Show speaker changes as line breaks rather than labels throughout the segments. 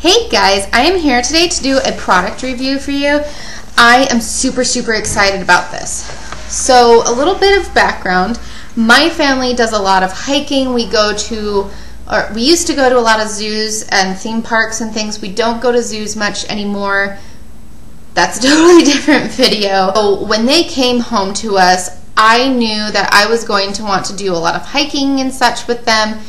Hey guys, I am here today to do a product review for you. I am super excited about this. So a little bit of background. My family does a lot of hiking. We used to go to a lot of zoos and theme parks and things. We don't go to zoos much anymore. That's a totally different video. So when they came home to us, I knew that I was going to want to do a lot of hiking and such with them.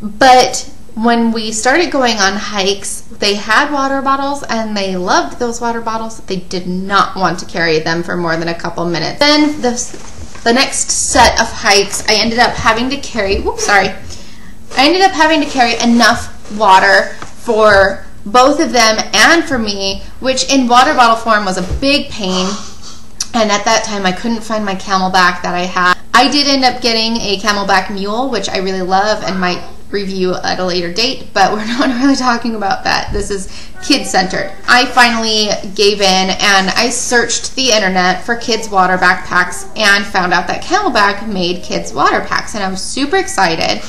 But when we started going on hikes, they had water bottles and they loved those water bottles. They did not want to carry them for more than a couple minutes. Then the next set of hikes, I ended up having to carry, enough water for both of them and for me, which in water bottle form was a big pain. And at that time, I couldn't find my Camelbak that I had. I did end up getting a Camelbak Mule, which I really love and might review at a later date, but we're not really talking about that. This is kid-centered. I finally gave in and I searched the internet for kids water backpacks and found out that Camelbak made kids water packs, and I was super excited.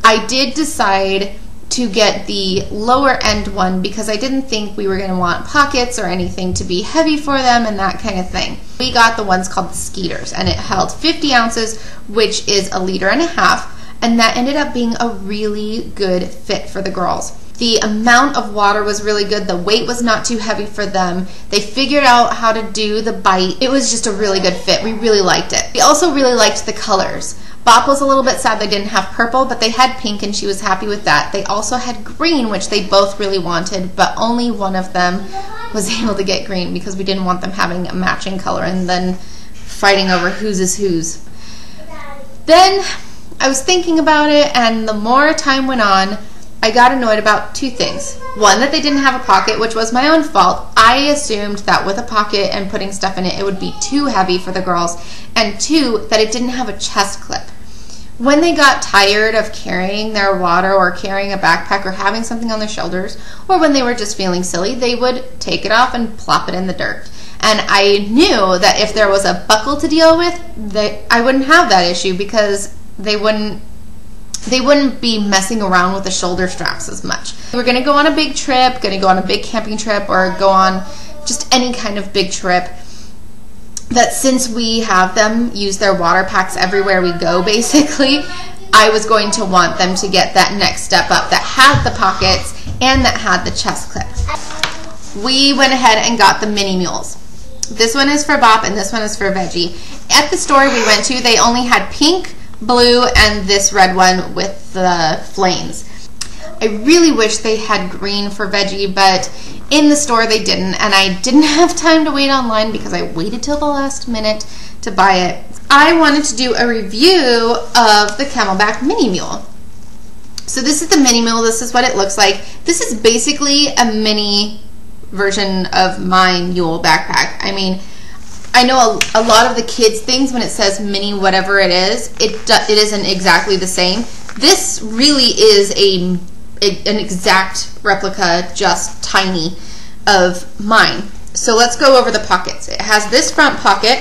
I did decide to get the lower end one because I didn't think we were going to want pockets or anything to be heavy for them and that kind of thing. We got the ones called the Skeeters, and it held 50 ounces, which is 1.5 liters. And that ended up being a really good fit for the girls. The amount of water was really good. The weight was not too heavy for them. They figured out how to do the bite. It was just a really good fit. We really liked it. We also really liked the colors. Bop was a little bit sad they didn't have purple, but they had pink and she was happy with that. They also had green, which they both really wanted, but only one of them was able to get green because we didn't want them having a matching color and then fighting over whose is whose. Then I was thinking about it, and the more time went on, I got annoyed about two things. One, that they didn't have a pocket, which was my own fault. I assumed that with a pocket and putting stuff in it, it would be too heavy for the girls. And two, that it didn't have a chest clip. When they got tired of carrying their water or carrying a backpack or having something on their shoulders, or when they were just feeling silly, they would take it off and plop it in the dirt. And I knew that if there was a buckle to deal with, I wouldn't have that issue because they wouldn't be messing around with the shoulder straps as much. We're going to go on a big trip, going to go on a big camping trip, or go on just any kind of big trip, that since we have them use their water packs everywhere we go, basically, I was going to want them to get that next step up that had the pockets and that had the chest clip. We went ahead and got the mini mules. This one is for Bop and this one is for Veggie. At the store we went to, they only had pink, blue, and this red one with the flames. I really wish they had green for Veggie, but in the store they didn't, and I didn't have time to wait online because I waited till the last minute to buy it. I wanted to do a review of the Camelbak Mini Mule. So this is the Mini Mule. This is what it looks like. This is basically a mini version of my Mule backpack. I mean, I know a lot of the kids' things, when it says mini whatever it isn't exactly the same. This really is an exact replica, just tiny, of mine. So let's go over the pockets. It has this front pocket,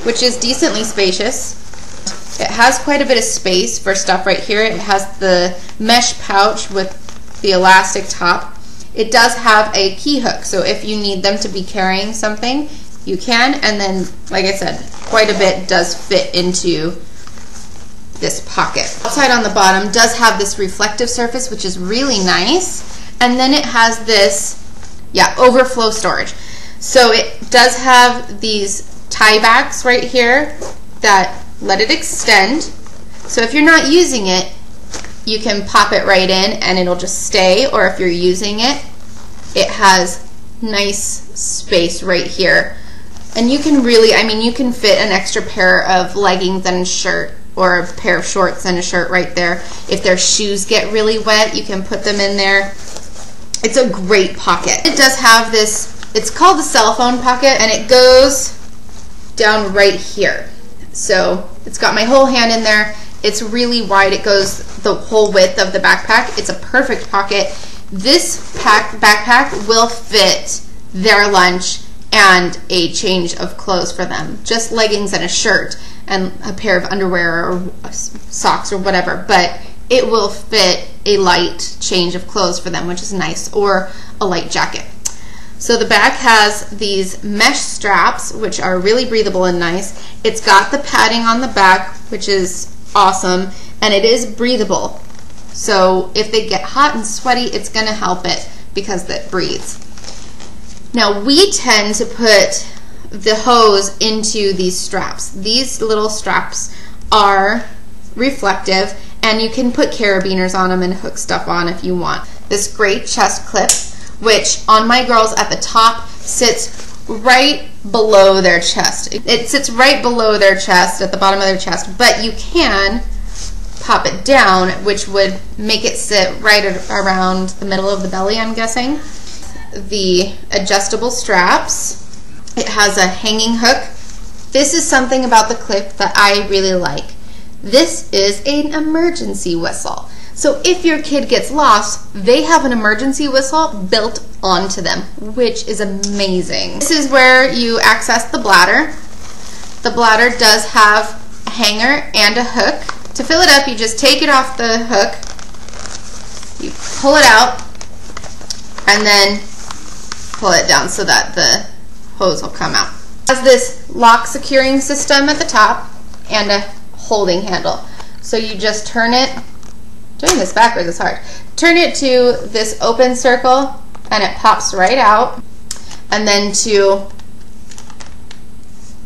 which is decently spacious. It has quite a bit of space for stuff right here. It has the mesh pouch with the elastic top. It does have a key hook, so if you need them to be carrying something, you can, and then, like I said, quite a bit does fit into this pocket. Outside on the bottom does have this reflective surface, which is really nice, and then it has this, overflow storage. So it does have these tie backs right here that let it extend. So if you're not using it, you can pop it right in and it'll just stay, or if you're using it, it has nice space right here. And you can really, you can fit an extra pair of leggings and a shirt, or a pair of shorts and a shirt right there. If their shoes get really wet, you can put them in there. It's a great pocket. It does have this, it's called the cell phone pocket, and it goes down right here. So it's got my whole hand in there. It's really wide. It goes the whole width of the backpack. It's a perfect pocket. This backpack will fit their lunch and a change of clothes for them. Just leggings and a shirt and a pair of underwear or socks or whatever, but it will fit a light change of clothes for them, which is nice, or a light jacket. So the bag has these mesh straps, which are really breathable and nice. It's got the padding on the back, which is awesome, and it is breathable. So if they get hot and sweaty, it's going to help it because it breathes. Now we tend to put the hose into these straps. These little straps are reflective, and you can put carabiners on them and hook stuff on if you want. This great chest clip, which on my girls at the top sits right below their chest. It sits right below their chest, at the bottom of their chest, but you can pop it down, which would make it sit right around the middle of the belly, I'm guessing. The adjustable straps. It has a hanging hook. This is something about the clip that I really like. This is an emergency whistle. So if your kid gets lost, they have an emergency whistle built onto them, which is amazing. This is where you access the bladder. The bladder does have a hanger and a hook. To fill it up, you just take it off the hook, you pull it out, and then pull it down so that the hose will come out. It has this lock securing system at the top and a holding handle. So you just turn it, doing this backwards is hard, turn it to this open circle and it pops right out, and then to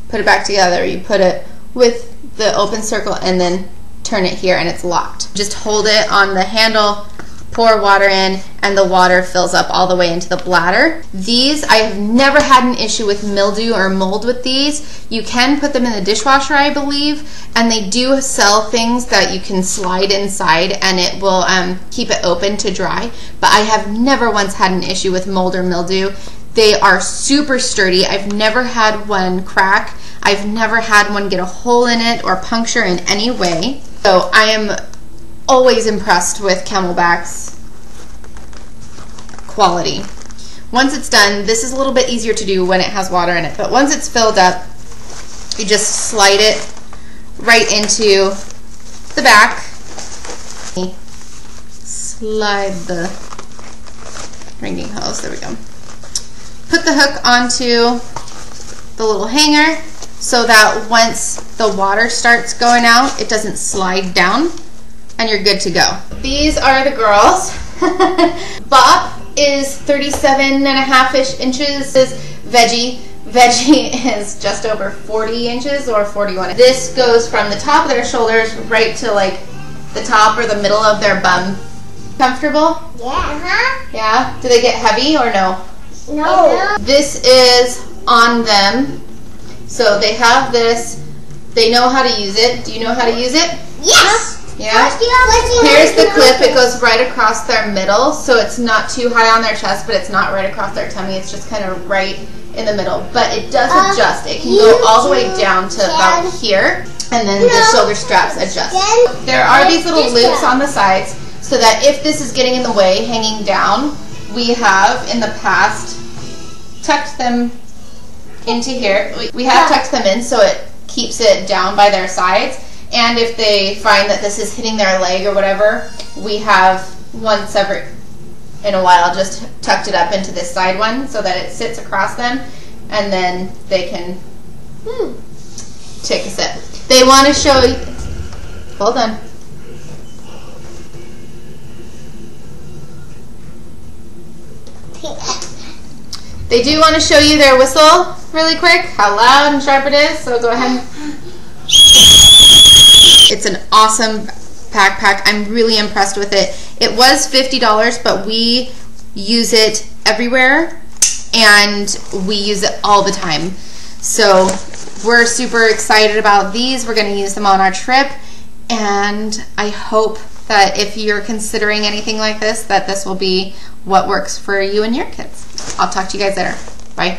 put it back together, you put it with the open circle and then turn it here and it's locked. Just hold it on the handle, pour water in, and the water fills up all the way into the bladder. These, I have never had an issue with mildew or mold with these. You can put them in the dishwasher, I believe, and they do sell things that you can slide inside and it will keep it open to dry, but I have never once had an issue with mold or mildew. They are super sturdy. I've never had one crack. I've never had one get a hole in it or puncture in any way. So I am always impressed with Camelbak's quality. Once it's done, this is a little bit easier to do when it has water in it, but once it's filled up, you just slide it right into the back. Slide the ringing hose, there we go. Put the hook onto the little hanger so that once the water starts going out, it doesn't slide down, and you're good to go. These are the girls. Bop is 37.5-ish inches. This is Veggie. Veggie is just over 40 inches or 41. This goes from the top of their shoulders right to like the top or the middle of their bum. Comfortable?
Yeah.
Yeah? Do they get heavy or no?
No.
This is on them. So they have this. They know how to use it. Do you know how to use it?
Yes.
Yeah? Here's the clip. It goes right across their middle, so it's not too high on their chest, but it's not right across their tummy. It's just kind of right in the middle. But it does adjust. It can go all the way down to about here, and then the shoulder straps adjust. There are these little loops on the sides, so that if this is getting in the way, hanging down, we have in the past tucked them into here. We have tucked them in so it keeps it down by their sides. And if they find that this is hitting their leg or whatever, we have once every in a while just tucked it up into this side one so that it sits across them, and then they can take a sip. They want to show you, hold on. They do want to show you their whistle really quick, how loud and sharp it is, so go ahead. It's an awesome backpack. I'm really impressed with it. It was $50, but we use it everywhere and we use it all the time. So we're super excited about these. We're going to use them on our trip, and I hope that if you're considering anything like this, that this will be what works for you and your kids. I'll talk to you guys later. Bye.